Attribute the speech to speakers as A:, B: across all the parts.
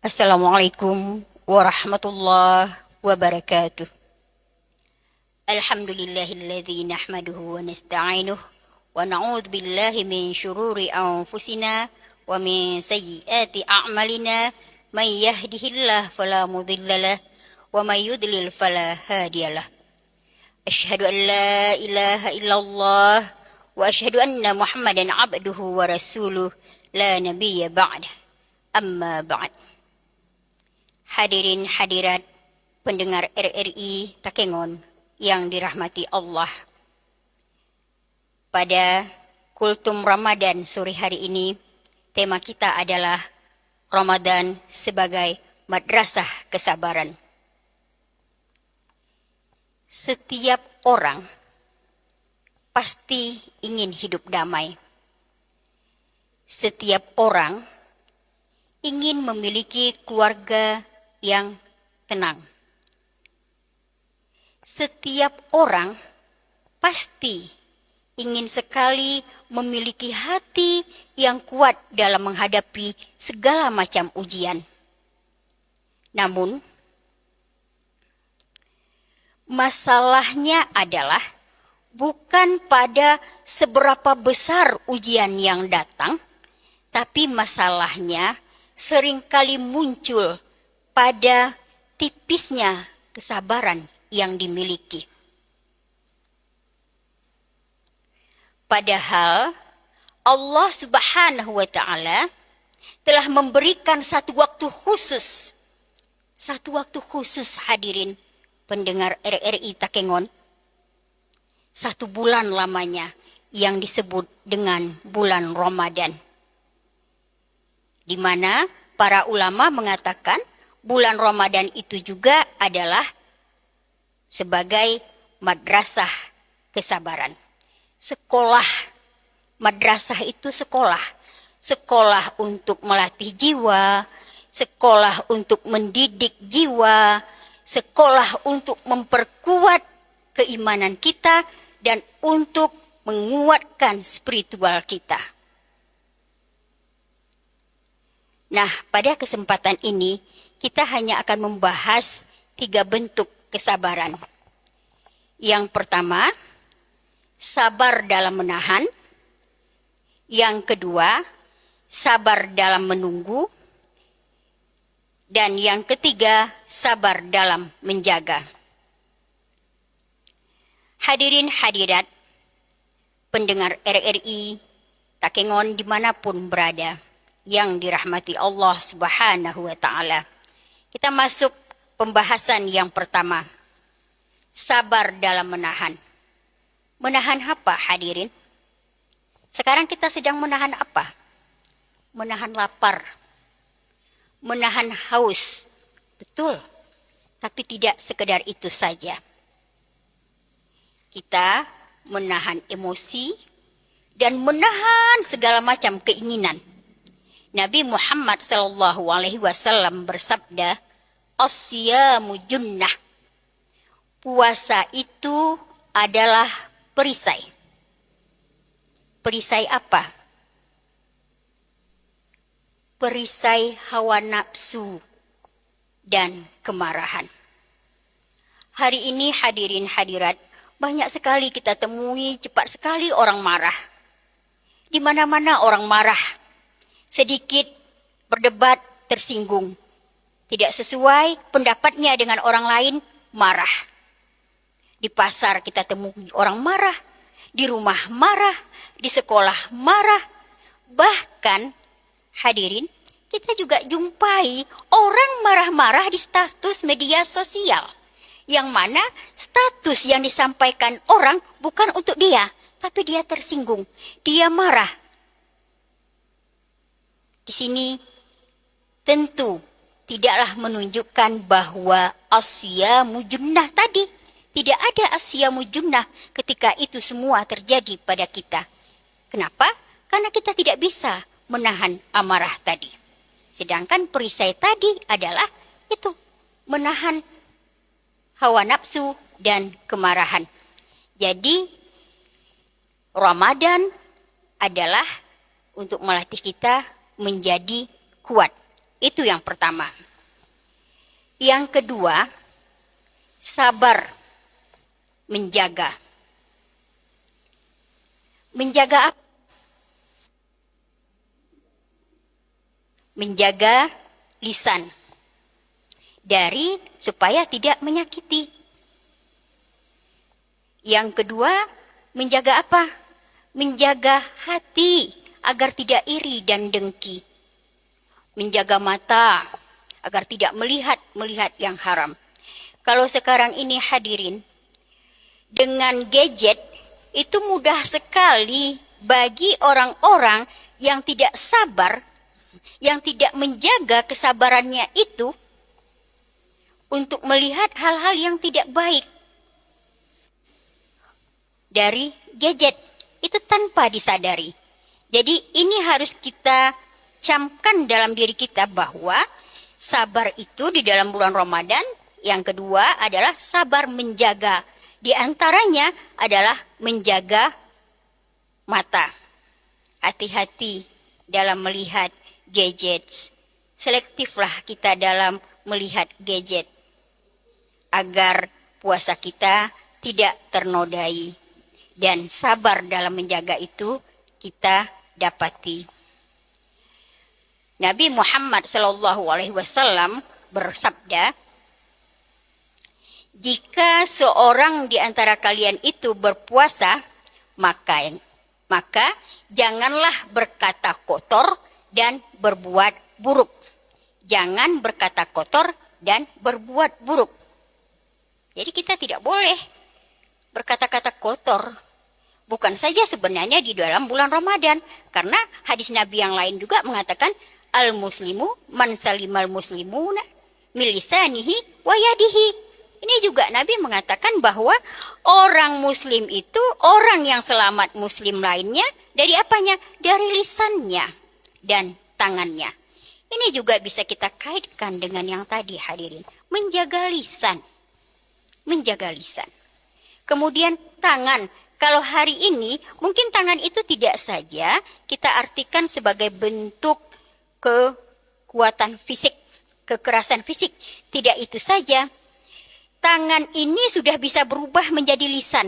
A: Assalamualaikum warahmatullahi wabarakatuh. Alhamdulillahilladzi nahmaduhu wa nasta'inuh wa na'udzu billahi min syururi anfusina wa min sayyiati a'malina may yahdihillahu fala mudhillalah wa may yudlil fala hadiyalah. Asyhadu an la ilaha illallah wa asyhadu anna Muhammadan abduhu wa rasuluh la nabiyya ba'dah. Amma ba'd. Hadirin hadirat pendengar RRI Takengon yang dirahmati Allah. Pada kultum Ramadan sore hari ini, tema kita adalah Ramadan sebagai madrasah kesabaran. Setiap orang pasti ingin hidup damai. Setiap orang ingin memiliki keluarga yang tenang. Setiap orang pasti ingin sekali memiliki hati yang kuat dalam menghadapi segala macam ujian. Namun, masalahnya adalah bukan pada seberapa besar ujian yang datang, tapi masalahnya seringkali muncul pada tipisnya kesabaran yang dimiliki. Padahal Allah Subhanahu wa Ta'ala telah memberikan satu waktu khusus hadirin pendengar RRI Takengon, 1 bulan lamanya yang disebut dengan bulan Ramadan, di mana para ulama mengatakan bulan Ramadan itu juga adalah sebagai madrasah kesabaran. Sekolah, madrasah itu sekolah. Sekolah untuk melatih jiwa, sekolah untuk mendidik jiwa, sekolah untuk memperkuat keimanan kita dan untuk menguatkan spiritual kita. Nah, pada kesempatan ini kita hanya akan membahas 3 bentuk kesabaran. Yang pertama, sabar dalam menahan. Yang kedua, sabar dalam menunggu. Dan yang ketiga, sabar dalam menjaga. Hadirin hadirat, pendengar RRI Takengon dimanapun berada, yang dirahmati Allah Subhanahu wa Ta'ala. Kita masuk pembahasan yang pertama. Sabar dalam menahan. Menahan apa, hadirin? Sekarang kita sedang menahan apa? Menahan lapar. Menahan haus. Betul. Tapi tidak sekedar itu saja. Kita menahan emosi dan menahan segala macam keinginan. Nabi Muhammad SAW bersabda, "As-siyamu junnah." Puasa itu adalah perisai. Perisai apa? Perisai hawa nafsu dan kemarahan. Hari ini hadirin hadirat, banyak sekali kita temui, cepat sekali orang marah. Di mana-mana orang marah. Sedikit berdebat, tersinggung. Tidak sesuai pendapatnya dengan orang lain, marah. Di pasar kita temui orang marah, di rumah marah, di sekolah marah. Bahkan, hadirin, kita juga jumpai orang marah-marah di status media sosial. Yang mana status yang disampaikan orang bukan untuk dia, tapi dia tersinggung, dia marah. Di sini tentu tidaklah menunjukkan bahwa asyamu junnah tadi. Tidak ada asyamu junnah ketika itu semua terjadi pada kita. Kenapa? Karena kita tidak bisa menahan amarah tadi. Sedangkan perisai tadi adalah itu, menahan hawa nafsu dan kemarahan. Jadi Ramadan adalah untuk melatih kita menjadi kuat. Itu yang pertama. Yang kedua, sabar menjaga. Menjaga apa? Menjaga lisan dari supaya tidak menyakiti. Yang kedua, menjaga apa? Menjaga hati agar tidak iri dan dengki. Menjaga mata agar tidak melihat yang haram. Kalau sekarang ini hadirin, dengan gadget itu mudah sekali bagi orang-orang yang tidak sabar, yang tidak menjaga kesabarannya itu untuk melihat hal-hal yang tidak baik dari gadget itu tanpa disadari. Jadi ini harus kita camkan dalam diri kita bahwa sabar itu di dalam bulan Ramadan. Yang kedua adalah sabar menjaga. Di antaranya adalah menjaga mata. Hati-hati dalam melihat gadget. Selektiflah kita dalam melihat gadget agar puasa kita tidak ternodai. Dan sabar dalam menjaga itu kita dapati. Nabi Muhammad SAW bersabda, jika seorang di antara kalian itu berpuasa, maka janganlah berkata kotor dan berbuat buruk. Jangan berkata kotor dan berbuat buruk. Jadi kita tidak boleh berkata-kata kotor. Bukan saja sebenarnya di dalam bulan Ramadan. Karena hadis Nabi yang lain juga mengatakan, al-muslimu man salimal muslimuna min lisanihi wa yadihi. Ini juga Nabi mengatakan bahwa orang muslim itu orang yang selamat muslim lainnya dari apanya? Dari lisannya dan tangannya. Ini juga bisa kita kaitkan dengan yang tadi hadirin. Menjaga lisan. Menjaga lisan. Kemudian tangan. Kalau hari ini mungkin tangan itu tidak saja kita artikan sebagai bentuk kekuatan fisik, kekerasan fisik. Tidak itu saja. Tangan ini sudah bisa berubah menjadi lisan.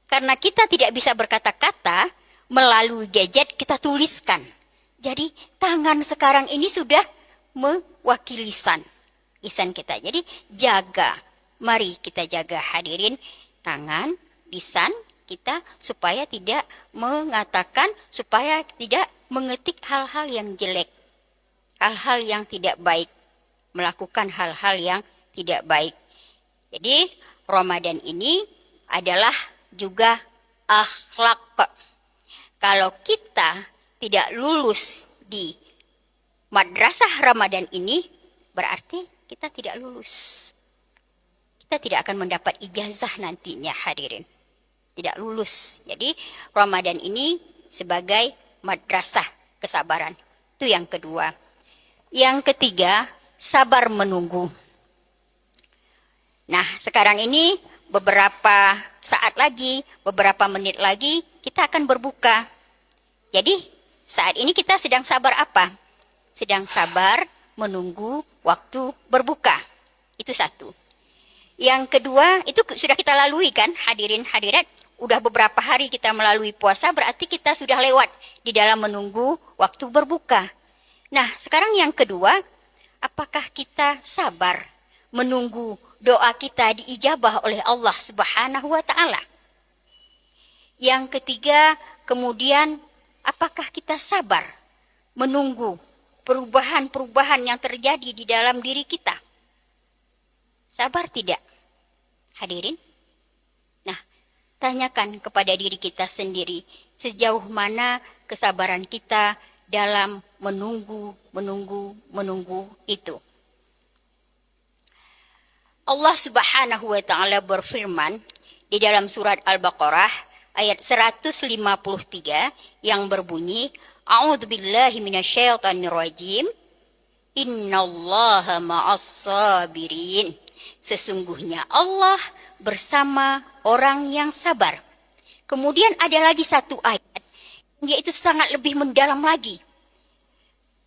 A: Karena kita tidak bisa berkata-kata, melalui gadget kita tuliskan. Jadi tangan sekarang ini sudah mewakili lisan kita. Jadi jaga, mari kita jaga hadirin tangan, lisan kita supaya tidak mengatakan, supaya tidak mengetik hal-hal yang jelek. Hal-hal yang tidak baik, melakukan hal-hal yang tidak baik. Jadi Ramadan ini adalah juga akhlak. Kalau kita tidak lulus di madrasah Ramadan ini, berarti kita tidak lulus. Kita tidak akan mendapat ijazah nantinya hadirin. Tidak lulus. Jadi Ramadan ini sebagai madrasah kesabaran. Itu yang kedua. Yang ketiga, sabar menunggu. Nah, sekarang ini beberapa saat lagi, beberapa menit lagi, kita akan berbuka. Jadi, saat ini kita sedang sabar apa? Sedang sabar menunggu waktu berbuka. Itu satu. Yang kedua, itu sudah kita lalui kan, hadirin hadirat. Udah beberapa hari kita melalui puasa, berarti kita sudah lewat di dalam menunggu waktu berbuka. Nah, sekarang yang kedua, apakah kita sabar menunggu doa kita diijabah oleh Allah Subhanahu wa Ta'ala? Yang ketiga, kemudian apakah kita sabar menunggu perubahan-perubahan yang terjadi di dalam diri kita? Sabar tidak? Hadirin? Nah, tanyakan kepada diri kita sendiri, sejauh mana kesabaran kita dalam menunggu itu. Allah Subhanahu wa Ta'ala berfirman di dalam surat Al-Baqarah ayat 153 yang berbunyi, A'udzubillahi minasyaitonirrajim. Innallaha ma'as-sabirin. Sesungguhnya Allah bersama orang yang sabar. Kemudian ada lagi satu ayat, yaitu sangat lebih mendalam lagi.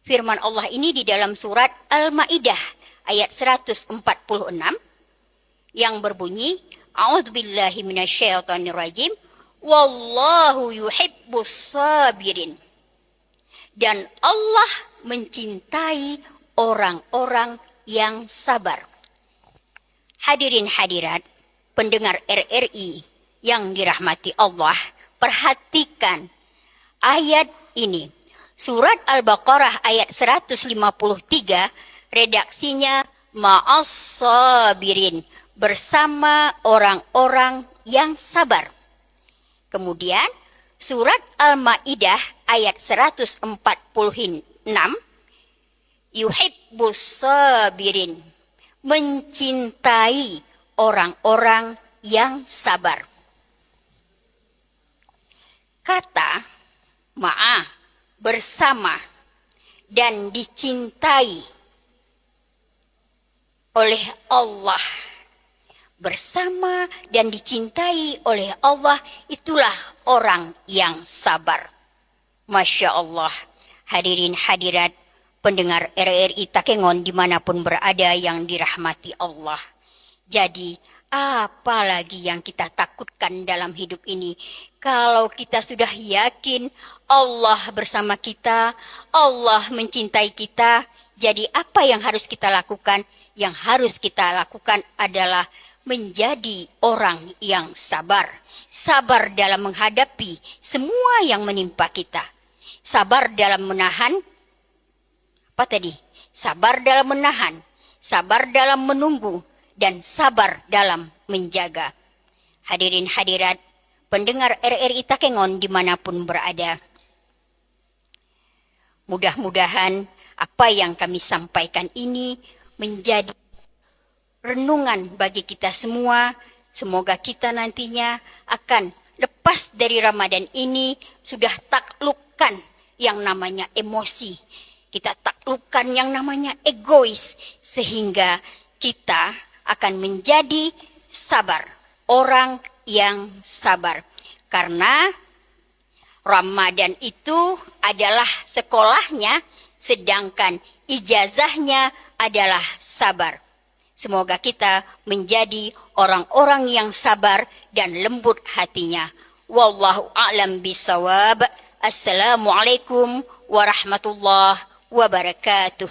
A: Firman Allah ini di dalam surat Al-Maidah ayat 146 yang berbunyi, A'udzubillahi minasyaitonirrajim, wallahu yuhibbus sabirin. Dan Allah mencintai orang-orang yang sabar. Hadirin hadirat, pendengar RRI yang dirahmati Allah, perhatikan ayat ini. Surat Al-Baqarah ayat 153, redaksinya ma'as sabirin, bersama orang-orang yang sabar. Kemudian surat Al-Maidah ayat 146, yuhibbus sabirin, mencintai orang-orang yang sabar. Kata ma'a, bersama, dan dicintai oleh Allah. Bersama dan dicintai oleh Allah, itulah orang yang sabar. Masya Allah, hadirin hadirat, pendengar RRI Takengon dimanapun berada yang dirahmati Allah. Jadi, apa lagi yang kita takutkan dalam hidup ini? Kalau kita sudah yakin Allah bersama kita, Allah mencintai kita, jadi apa yang harus kita lakukan? Yang harus kita lakukan adalah menjadi orang yang sabar. Sabar dalam menghadapi semua yang menimpa kita. Sabar dalam menahan, apa tadi? Sabar dalam menahan, sabar dalam menunggu, dan sabar dalam menjaga. Hadirin hadirat, pendengar RRI Takengon dimanapun berada. Mudah-mudahan apa yang kami sampaikan ini menjadi renungan bagi kita semua. Semoga kita nantinya akan lepas dari Ramadan ini sudah taklukkan yang namanya emosi. Kita taklukkan yang namanya egois, sehingga kita akan menjadi sabar, orang yang sabar. Karena Ramadan itu adalah sekolahnya, sedangkan ijazahnya adalah sabar. Semoga kita menjadi orang-orang yang sabar dan lembut hatinya. Wallahu a'lam bisawab. Assalamualaikum warahmatullahi wabarakatuh.